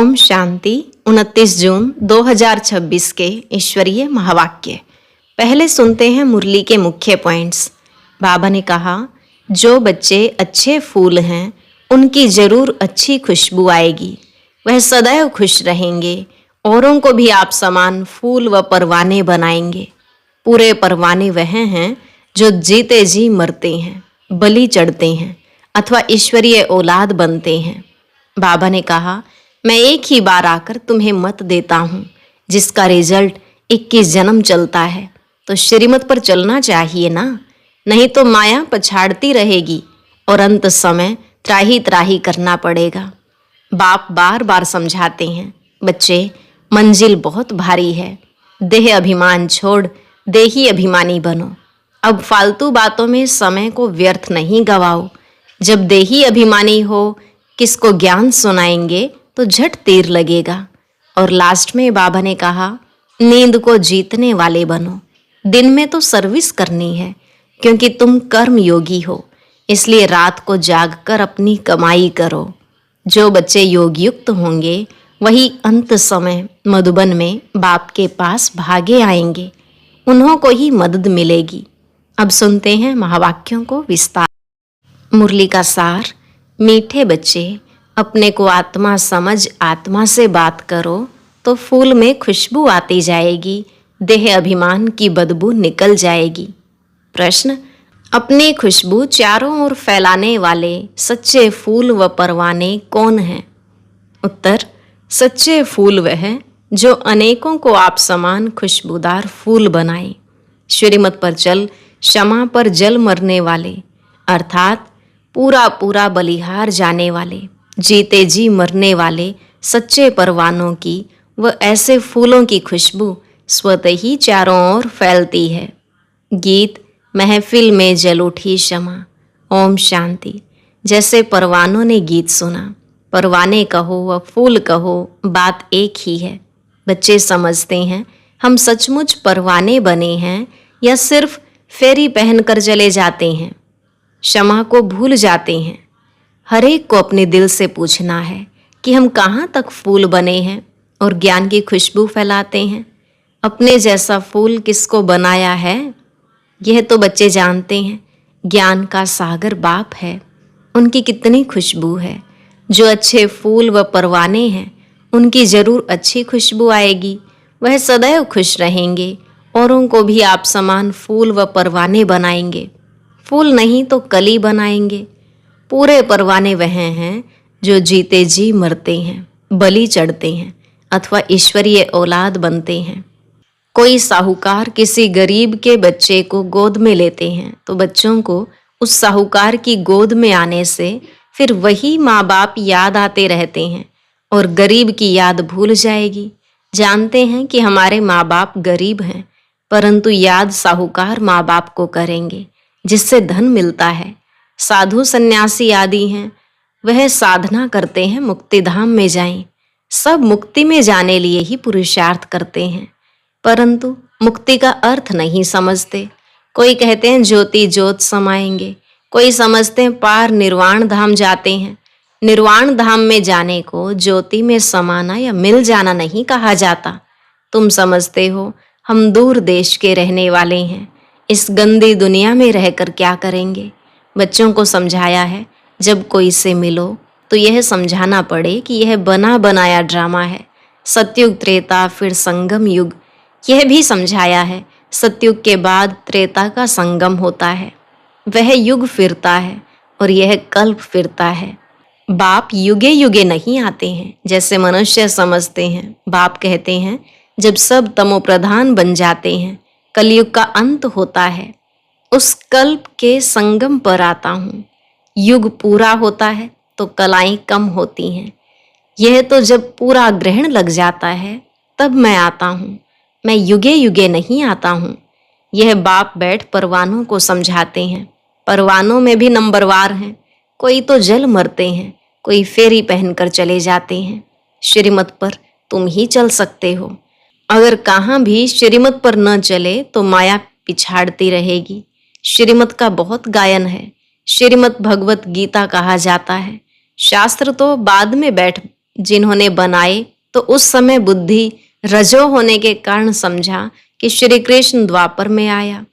ओम शांति। 29 जून 2026 के ईश्वरीय महावाक्य। पहले सुनते हैं मुरली के मुख्य पॉइंट्स। बाबा ने कहा, जो बच्चे अच्छे फूल हैं उनकी जरूर अच्छी खुशबू आएगी, वह सदैव खुश रहेंगे, औरों को भी आप समान फूल व परवाने बनाएंगे। पूरे परवाने वह हैं जो जीते जी मरते हैं, बलि चढ़ते हैं अथवा ईश्वरीय औलाद बनते हैं। बाबा ने कहा, मैं एक ही बार आकर तुम्हें मत देता हूँ, जिसका रिजल्ट 21 जन्म चलता है, तो श्रीमत पर चलना चाहिए ना, नहीं तो माया पछाड़ती रहेगी और अंत समय त्राही त्राही करना पड़ेगा। बाप बार बार समझाते हैं, बच्चे मंजिल बहुत भारी है, देह अभिमान छोड़ देही अभिमानी बनो। अब फालतू बातों में समय को व्यर्थ नहीं गवाओ। जब देही अभिमानी हो, किसको ज्ञान सुनाएंगे तो झट तीर लगेगा। और लास्ट में बाबा ने कहा, नींद को जीतने वाले बनो। दिन में तो सर्विस करनी है, क्योंकि तुम कर्म योगी हो, इसलिए रात को जागकर अपनी कमाई करो। जो बच्चे योग युक्त होंगे वही अंत समय मधुबन में बाप के पास भागे आएंगे, उन्हों को ही मदद मिलेगी। अब सुनते हैं महावाक्यों को विस्तार। मुरली का सार। मीठे बच्चे, अपने को आत्मा समझ आत्मा से बात करो तो फूल में खुशबू आती जाएगी, देह अभिमान की बदबू निकल जाएगी। प्रश्न, अपनी खुशबू चारों ओर फैलाने वाले सच्चे फूल व परवाने कौन हैं? उत्तर, सच्चे फूल वह जो अनेकों को आप समान खुशबूदार फूल बनाए। श्रीमत पर चल क्षमा पर जल मरने वाले, अर्थात पूरा पूरा बलिहार जाने वाले, जीते जी मरने वाले सच्चे परवानों की व ऐसे फूलों की खुशबू स्वतः ही चारों ओर फैलती है। गीत, महफिल में जल उठी क्षमा। ओम शांति। जैसे परवानों ने गीत सुना, परवाने कहो व फूल कहो, बात एक ही है। बच्चे समझते हैं हम सचमुच परवाने बने हैं या सिर्फ फेरी पहनकर चले जाते हैं। क्षमा को भूल जाते हैं। हर एक को अपने दिल से पूछना है कि हम कहाँ तक फूल बने हैं और ज्ञान की खुशबू फैलाते हैं। अपने जैसा फूल किसको बनाया है, यह तो बच्चे जानते हैं। ज्ञान का सागर बाप है, उनकी कितनी खुशबू है। जो अच्छे फूल व परवाने हैं उनकी जरूर अच्छी खुशबू आएगी, वह सदैव खुश रहेंगे, औरों को भी आप समान फूल व परवाने बनाएंगे। फूल नहीं तो कली बनाएंगे। पूरे परवाने वह हैं जो जीते जी मरते हैं, बलि चढ़ते हैं अथवा ईश्वरीय औलाद बनते हैं। कोई साहूकार किसी गरीब के बच्चे को गोद में लेते हैं तो बच्चों को उस साहूकार की गोद में आने से फिर वही माँ बाप याद आते रहते हैं और गरीब की याद भूल जाएगी। जानते हैं कि हमारे माँ बाप गरीब हैं, परंतु याद साहूकार माँ बाप को करेंगे जिससे धन मिलता है। साधु सन्यासी आदि हैं, वह साधना करते हैं मुक्ति धाम में जाएं। सब मुक्ति में जाने लिए ही पुरुषार्थ करते हैं, परंतु मुक्ति का अर्थ नहीं समझते। कोई कहते हैं ज्योति ज्योत समाएंगे, कोई समझते हैं पार निर्वाण धाम जाते हैं। निर्वाण धाम में जाने को ज्योति में समाना या मिल जाना नहीं कहा जाता। तुम समझते हो हम दूर देश के रहने वाले हैं, इस गंदी दुनिया में रहकर क्या करेंगे। बच्चों को समझाया है, जब कोई से मिलो तो यह समझाना पड़े कि यह बना बनाया ड्रामा है। सतयुग त्रेता फिर संगम युग, यह भी समझाया है। सतयुग के बाद त्रेता का संगम होता है, वह युग फिरता है और यह कल्प फिरता है। बाप युगे युगे नहीं आते हैं जैसे मनुष्य समझते हैं। बाप कहते हैं, जब सब तमोप्रधान बन जाते हैं, कलयुग का अंत होता है, उस कल्प के संगम पर आता हूँ। युग पूरा होता है तो कलाएं कम होती हैं। यह तो जब पूरा ग्रहण लग जाता है तब मैं आता हूँ, मैं युगे युगे नहीं आता हूँ। यह बाप बैठ परवानों को समझाते हैं। परवानों में भी नंबरवार हैं, कोई तो जल मरते हैं, कोई फेरी पहनकर चले जाते हैं। श्रीमत पर तुम ही चल सकते हो। अगर कहाँ भी श्रीमत पर न चले तो माया पिछाड़ती रहेगी। श्रीमत का बहुत गायन है। श्रीमत भगवत गीता कहा जाता है। शास्त्र तो बाद में बैठ जिन्होंने बनाए तो उस समय बुद्धि रजो होने के कारण समझा कि श्री कृष्ण द्वापर में आया।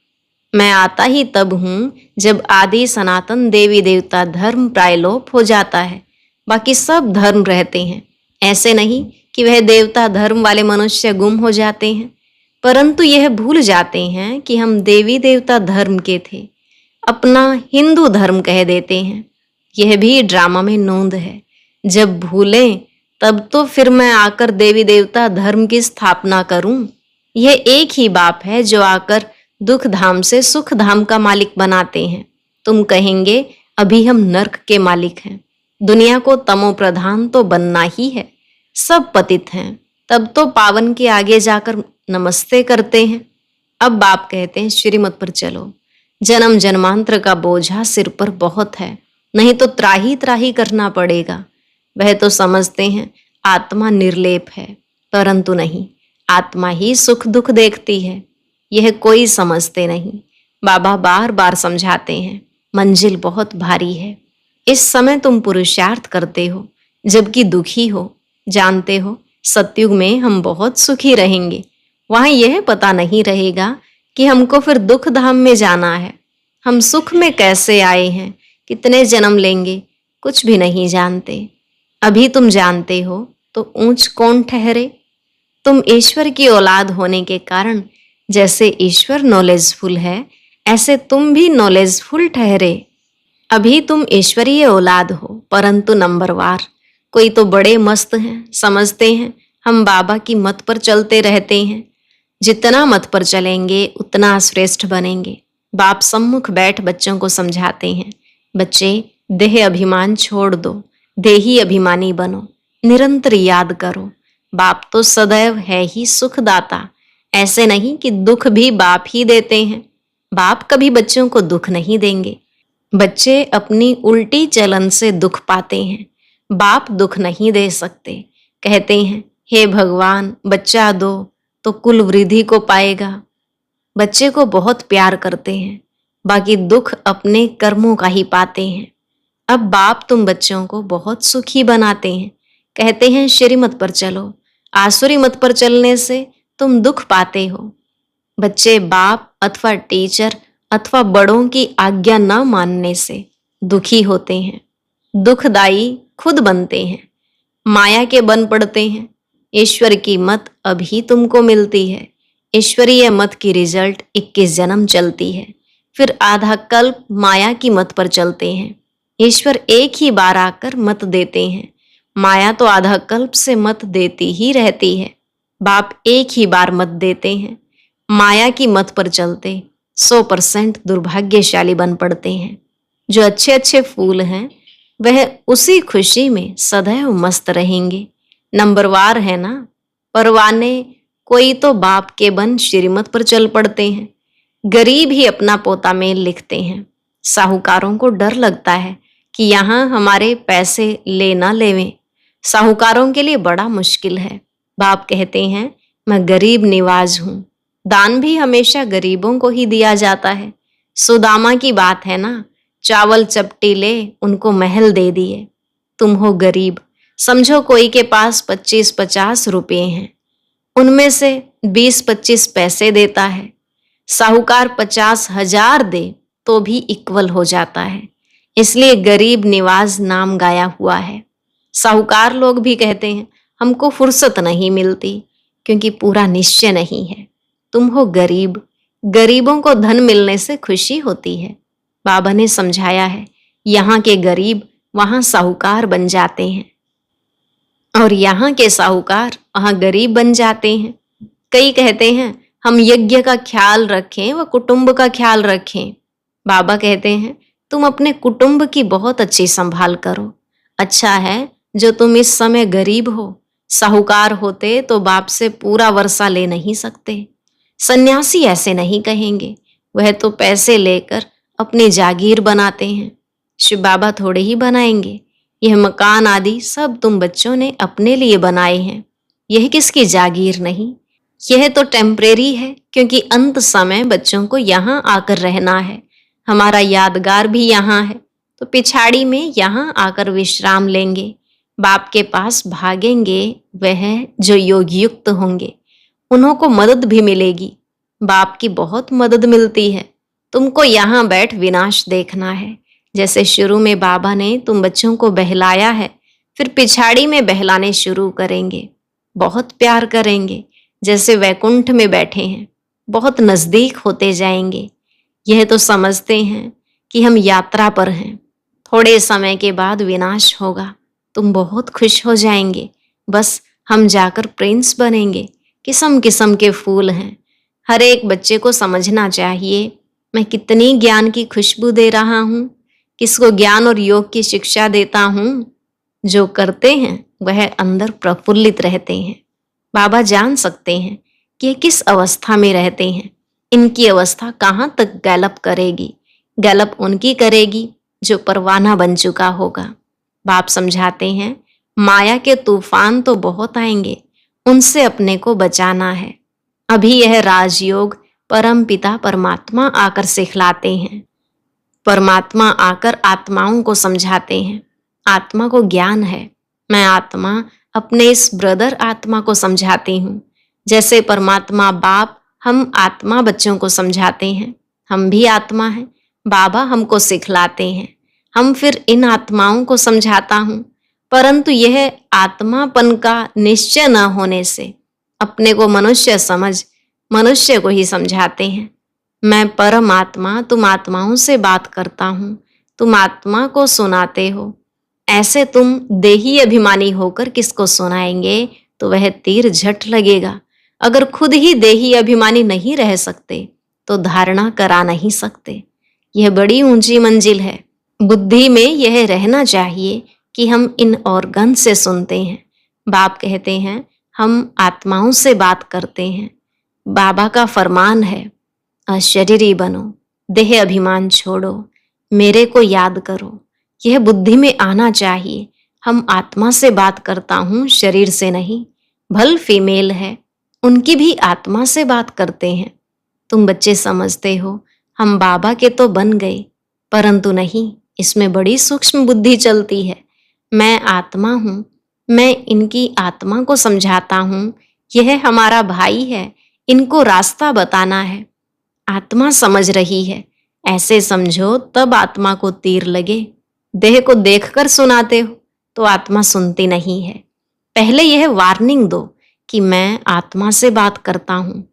मैं आता ही तब हूँ जब आदि सनातन देवी देवता धर्म प्रायलोप हो जाता है, बाकी सब धर्म रहते हैं। ऐसे नहीं कि वह देवता धर्म वाले मनुष्य गुम हो जाते हैं, परंतु यह भूल जाते हैं कि हम देवी देवता धर्म के थे, अपना हिंदू धर्म कह देते हैं। यह भी ड्रामा में नोंद है। जब भूलें तब तो फिर मैं आकर देवी देवता धर्म की स्थापना करूं। यह एक ही बाप है जो आकर दुख धाम से सुख धाम का मालिक बनाते हैं। तुम कहेंगे अभी हम नर्क के मालिक हैं। दुनिया को तमो प्रधान तो बनना ही है। सब पतित हैं, तब तो पावन के आगे जाकर नमस्ते करते हैं। अब बाप कहते हैं श्रीमत पर चलो। जन्म जन्मांतर का बोझा सिर पर बहुत है, नहीं तो त्राही त्राही करना पड़ेगा। वह तो समझते हैं आत्मा निर्लेप है, परंतु नहीं, आत्मा ही सुख दुख देखती है। यह कोई समझते नहीं। बाबा बार बार समझाते हैं मंजिल बहुत भारी है। इस समय तुम पुरुषार्थ करते हो जबकि दुखी हो। जानते हो सतयुग में हम बहुत सुखी रहेंगे। वहां यह पता नहीं रहेगा कि हमको फिर दुख धाम में जाना है। हम सुख में कैसे आए हैं, कितने जन्म लेंगे, कुछ भी नहीं जानते। अभी तुम जानते हो तो ऊंच कौन ठहरे। तुम ईश्वर की औलाद होने के कारण जैसे ईश्वर नॉलेजफुल है, ऐसे तुम भी नॉलेजफुल ठहरे। अभी तुम ईश्वरीय औलाद हो, परंतु नंबरवार। कोई तो बड़े मस्त हैं, समझते हैं हम बाबा की मत पर चलते रहते हैं। जितना मत पर चलेंगे उतना श्रेष्ठ बनेंगे। बाप सम्मुख बैठ बच्चों को समझाते हैं, बच्चे देह अभिमान छोड़ दो, देही अभिमानी बनो, निरंतर याद करो बाप तो सदैव है ही सुखदाता। ऐसे नहीं कि दुख भी बाप ही देते हैं। बाप कभी बच्चों को दुख नहीं देंगे। बच्चे अपनी उल्टी चलन से दुख पाते हैं, बाप दुख नहीं दे सकते। कहते हैं हे भगवान बच्चा दो तो कुल वृद्धि को पाएगा। बच्चे को बहुत प्यार करते हैं, बाकी दुख अपने कर्मों का ही पाते हैं। अब बाप तुम बच्चों को बहुत सुखी बनाते हैं। कहते हैं श्रीमत पर चलो, आसुरी मत पर चलने से तुम दुख पाते हो। बच्चे बाप अथवा टीचर अथवा बड़ों की आज्ञा न मानने से दुखी होते हैं, दुखदाई खुद बनते हैं, माया के बन पड़ते हैं। ईश्वर की मत अभी तुमको मिलती है। ईश्वरीय मत की रिजल्ट 21 जन्म चलती है, फिर आधा कल्प माया की मत पर चलते हैं। ईश्वर एक ही बार आकर मत देते हैं, माया तो आधा कल्प से मत देती ही रहती है। बाप एक ही बार मत देते हैं, माया की मत पर चलते 100% दुर्भाग्यशाली बन पड़ते हैं। जो अच्छे अच्छे फूल हैं वह उसी खुशी में सदैव मस्त रहेंगे। नंबरवार है ना, परवाने कोई तो बाप के बन श्रीमत पर चल पड़ते हैं। गरीब ही अपना पोता मेल लिखते हैं। साहूकारों को डर लगता है कि यहाँ हमारे पैसे ले ना लेवें। साहूकारों के लिए बड़ा मुश्किल है। बाप कहते हैं मैं गरीब निवाज हूँ। दान भी हमेशा गरीबों को ही दिया जाता है। सुदामा की बात है ना, चावल चपटी ले उनको महल दे दिए। तुम हो गरीब, समझो कोई के पास 25-50 रुपये हैं, उनमें से 20-25 पैसे देता है। साहूकार 50,000 दे तो भी इक्वल हो जाता है। इसलिए गरीब निवाज नाम गाया हुआ है। साहूकार लोग भी कहते हैं हमको फुर्सत नहीं मिलती, क्योंकि पूरा निश्चय नहीं है। तुम हो गरीब, गरीबों को धन मिलने से खुशी होती है। बाबा ने समझाया है यहाँ के गरीब वहां साहूकार बन जाते हैं और यहाँ के साहूकार वहां गरीब बन जाते हैं। कई कहते हैं हम यज्ञ का ख्याल रखें व कुटुंब का ख्याल रखें। बाबा कहते हैं तुम अपने कुटुंब की बहुत अच्छी संभाल करो। अच्छा है जो तुम इस समय गरीब हो। साहूकार होते तो बाप से पूरा वर्षा ले नहीं सकते। सन्यासी ऐसे नहीं कहेंगे, वह तो पैसे लेकर अपनी जागीर बनाते हैं। शिव बाबा थोड़े ही बनाएंगे। यह मकान आदि सब तुम बच्चों ने अपने लिए बनाए हैं। यह किसकी जागीर नहीं, यह तो टेम्परेरी है, क्योंकि अंत समय बच्चों को यहाँ आकर रहना है। हमारा यादगार भी यहाँ है, तो पिछाड़ी में यहाँ आकर विश्राम लेंगे। बाप के पास भागेंगे वह जो योग युक्त होंगे, उन्हों को मदद भी मिलेगी। बाप की बहुत मदद मिलती है। तुमको यहाँ बैठ विनाश देखना है। जैसे शुरू में बाबा ने तुम बच्चों को बहलाया है, फिर पिछाड़ी में बहलाने शुरू करेंगे। बहुत प्यार करेंगे, जैसे वैकुंठ में बैठे हैं, बहुत नजदीक होते जाएंगे। यह तो समझते हैं कि हम यात्रा पर हैं, थोड़े समय के बाद विनाश होगा। तुम बहुत खुश हो जाएंगे। बस हम जाकर प्रिंस बनेंगे। किस्म किस्म के फूल हैं। हर एक बच्चे को समझना चाहिए मैं कितनी ज्ञान की खुशबू दे रहा हूँ, किसको ज्ञान और योग की शिक्षा देता हूँ। जो करते हैं वह अंदर प्रफुल्लित रहते हैं। बाबा जान सकते हैं कि ये किस अवस्था में रहते हैं। इनकी अवस्था कहाँ तक गैलप करेगी। गैलप उनकी करेगी जो परवाना बन चुका होगा। बाप समझाते हैं माया के तूफान तो बहुत आएंगे, उनसे अपने को बचाना है। अभी यह राजयोग परम पिता परमात्मा आकर सिखलाते हैं। परमात्मा आकर आत्माओं को समझाते हैं। आत्मा को ज्ञान है। मैं आत्मा अपने इस ब्रदर आत्मा को समझाती हूँ। जैसे परमात्मा बाप हम आत्मा बच्चों को समझाते हैं, हम भी आत्मा हैं। बाबा हमको सिखलाते हैं, हम फिर इन आत्माओं को समझाता हूँ। परंतु यह आत्मापन का निश्चय न होने से अपने को मनुष्य समझ मनुष्य को ही समझाते हैं। मैं परमात्मा तुम आत्माओं से बात करता हूँ, तुम आत्मा को सुनाते हो। ऐसे तुम देही अभिमानी होकर किसको सुनाएंगे तो वह तीर झट लगेगा। अगर खुद ही देही अभिमानी नहीं रह सकते तो धारणा करा नहीं सकते। यह बड़ी ऊंची मंजिल है। बुद्धि में यह रहना चाहिए कि हम इन ऑर्गन से सुनते हैं। बाप कहते हैं हम आत्माओं से बात करते हैं। बाबा का फरमान है अशरीरी बनो, देह अभिमान छोड़ो, मेरे को याद करो। यह बुद्धि में आना चाहिए। हम आत्मा से बात करता हूँ, शरीर से नहीं। भल फीमेल है, उनकी भी आत्मा से बात करते हैं। तुम बच्चे समझते हो हम बाबा के तो बन गए, परंतु नहीं, इसमें बड़ी सूक्ष्म बुद्धि चलती है। मैं आत्मा हूँ, मैं इनकी आत्मा को समझाता हूँ। यह हमारा भाई है, इनको रास्ता बताना है। आत्मा समझ रही है, ऐसे समझो तब आत्मा को तीर लगे। देह को देखकर सुनाते हो तो आत्मा सुनती नहीं है। पहले यह वार्निंग दो कि मैं आत्मा से बात करता हूँ।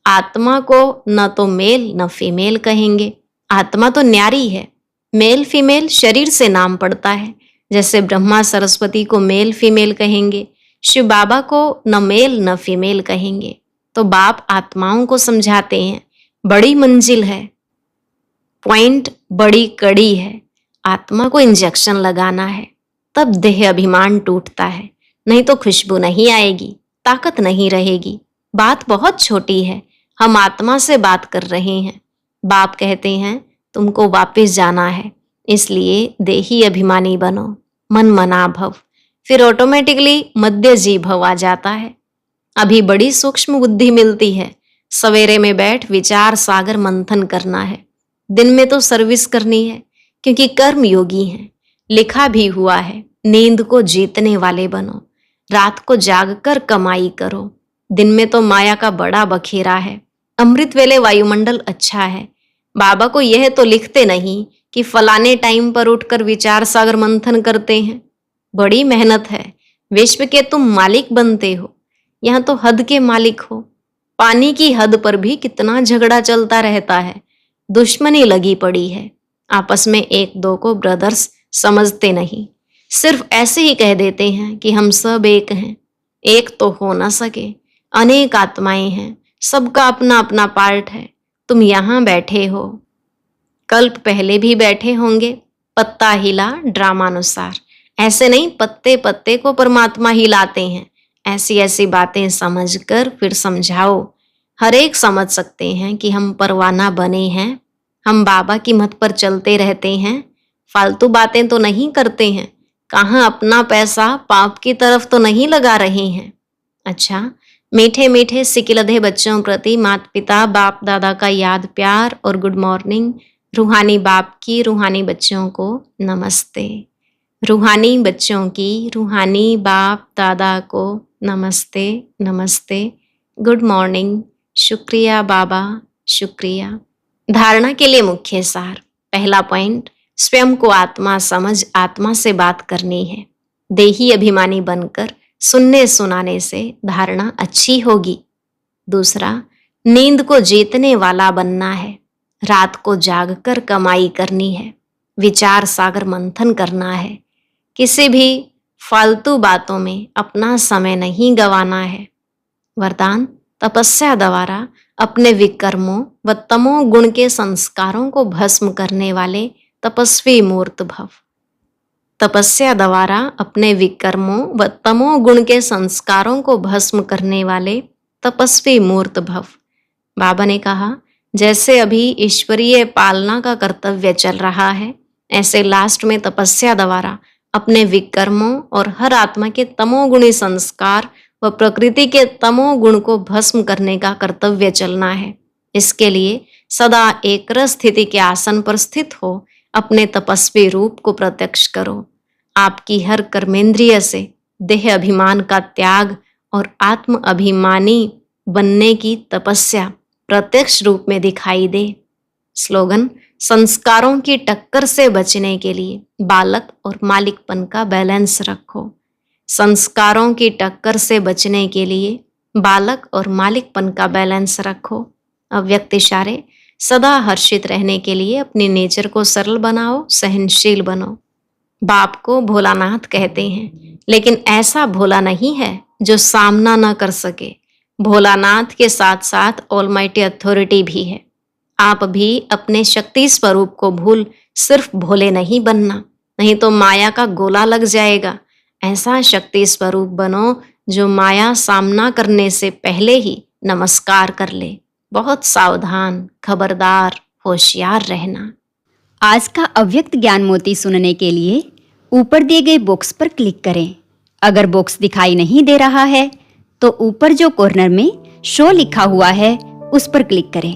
आत्मा को न तो मेल न फीमेल कहेंगे। आत्मा तो न्यारी है। मेल फीमेल शरीर से नाम पड़ता है। जैसे ब्रह्मा सरस्वती को मेल फीमेल कहेंगे, शिव बाबा को न मेल न फीमेल कहेंगे। तो बाप आत्माओं को समझाते हैं बड़ी मंजिल है, पॉइंट बड़ी कड़ी है। आत्मा को इंजेक्शन लगाना है, तब देह अभिमान टूटता है। नहीं तो खुशबू नहीं आएगी, ताकत नहीं रहेगी। बात बहुत छोटी है, हम आत्मा से बात कर रहे हैं। बाप कहते हैं तुमको वापस जाना है, इसलिए देही अभिमानी बनो, मन मना भव। फिर ऑटोमेटिकली मध्य जी भव आ जाता है। अभी बड़ी सूक्ष्म बुद्धि मिलती है। सवेरे में बैठ विचार सागर मंथन करना है। दिन में तो सर्विस करनी है, क्योंकि कर्म योगी हैं। लिखा भी हुआ है नींद को जीतने वाले बनो, रात को जागकर कमाई करो। दिन में तो माया का बड़ा बखेरा है। अमृत वेले वायुमंडल अच्छा है। बाबा को यह तो लिखते नहीं कि फलाने टाइम पर उठकर विचार सागर मंथन करते हैं। बड़ी मेहनत है। विश्व के तुम मालिक बनते हो, यहाँ तो हद के मालिक हो। पानी की हद पर भी कितना झगड़ा चलता रहता है, दुश्मनी लगी पड़ी है। आपस में एक दो को ब्रदर्स समझते नहीं, सिर्फ ऐसे ही कह देते हैं कि हम सब एक हैं। एक तो हो ना सके, अनेक आत्माएं हैं, सबका अपना अपना पार्ट है। तुम यहाँ बैठे हो, कल्प पहले भी बैठे होंगे। पत्ता हिला ड्रामानुसार, ऐसे नहीं पत्ते पत्ते को परमात्मा हिलाते हैं। ऐसी ऐसी बातें समझकर फिर समझाओ। हर एक समझ सकते हैं कि हम परवाना बने हैं। हम बाबा की मत पर चलते रहते हैं, फालतू बातें तो नहीं करते हैं। कहाँ अपना पैसा पाप की तरफ तो नहीं लगा रहे हैं। अच्छा, मीठे मीठे सिकिलधे बच्चों प्रति माता पिता बाप दादा का याद प्यार और गुड मॉर्निंग। रूहानी बाप की रूहानी बच्चों को नमस्ते। रूहानी बच्चों की रूहानी बाप दादा को नमस्ते नमस्ते, गुड मॉर्निंग, शुक्रिया बाबा, शुक्रिया। धारणा के लिए मुख्य सार। पहला पॉइंट, स्वयं को आत्मा समझ आत्मा से बात करनी है। देही अभिमानी बनकर सुनने सुनाने से धारणा अच्छी होगी। दूसरा, नींद को जीतने वाला बनना है। रात को जागकर कमाई करनी है। विचार सागर मंथन करना है। किसी भी फालतू बातों में अपना समय नहीं गंवाना है। वरदान, तपस्या द्वारा अपने विकर्मों व तमोगुण के संस्कारों को भस्म करने वाले तपस्वी मूर्त भव। तपस्या द्वारा अपने विकर्मों व तमोगुण के संस्कारों को भस्म करने वाले तपस्वी मूर्त भव। बाबा ने कहा, जैसे अभी ईश्वरीय पालना का कर्तव्य चल रहा है, ऐसे लास्ट में तपस्या द्वारा अपने विकर्मों और हर आत्मा के तमोगुणी संस्कार व प्रकृति के तमोगुण को भस्म करने का कर्तव्य चलना है। इसके लिए सदा एकरस स्थिति के आसन पर स्थित हो अपने तपस्वी रूप को प्रत्यक्ष करो। आपकी हर कर्मेंद्रिय से देह अभिमान का त्याग और आत्म अभिमानी बनने की तपस्या प्रत्यक्ष रूप में दिखाई दे। स्लोगन, संस्कारों की टक्कर से बचने के लिए बालक और मालिकपन का बैलेंस रखो। संस्कारों की टक्कर से बचने के लिए बालक और मालिकपन का बैलेंस रखो। अव्यक्त इशारे, सदा हर्षित रहने के लिए अपनी नेचर को सरल बनाओ, सहनशील बनो। बाप को भोलानाथ कहते हैं, लेकिन ऐसा भोला नहीं है जो सामना न कर सके। भोलानाथ के साथ साथ ऑलमाइटी अथॉरिटी भी है। आप भी अपने शक्ति स्वरूप को भूल सिर्फ भोले नहीं बनना, नहीं तो माया का गोला लग जाएगा। ऐसा शक्ति स्वरूप बनो जो माया सामना करने से पहले ही नमस्कार कर ले। बहुत सावधान, खबरदार, होशियार रहना। आज का अव्यक्त ज्ञान मोती सुनने के लिए ऊपर दिए गए बॉक्स पर क्लिक करें। अगर बॉक्स दिखाई नहीं दे रहा है तो ऊपर जो कॉर्नर में शो लिखा हुआ है उस पर क्लिक करें।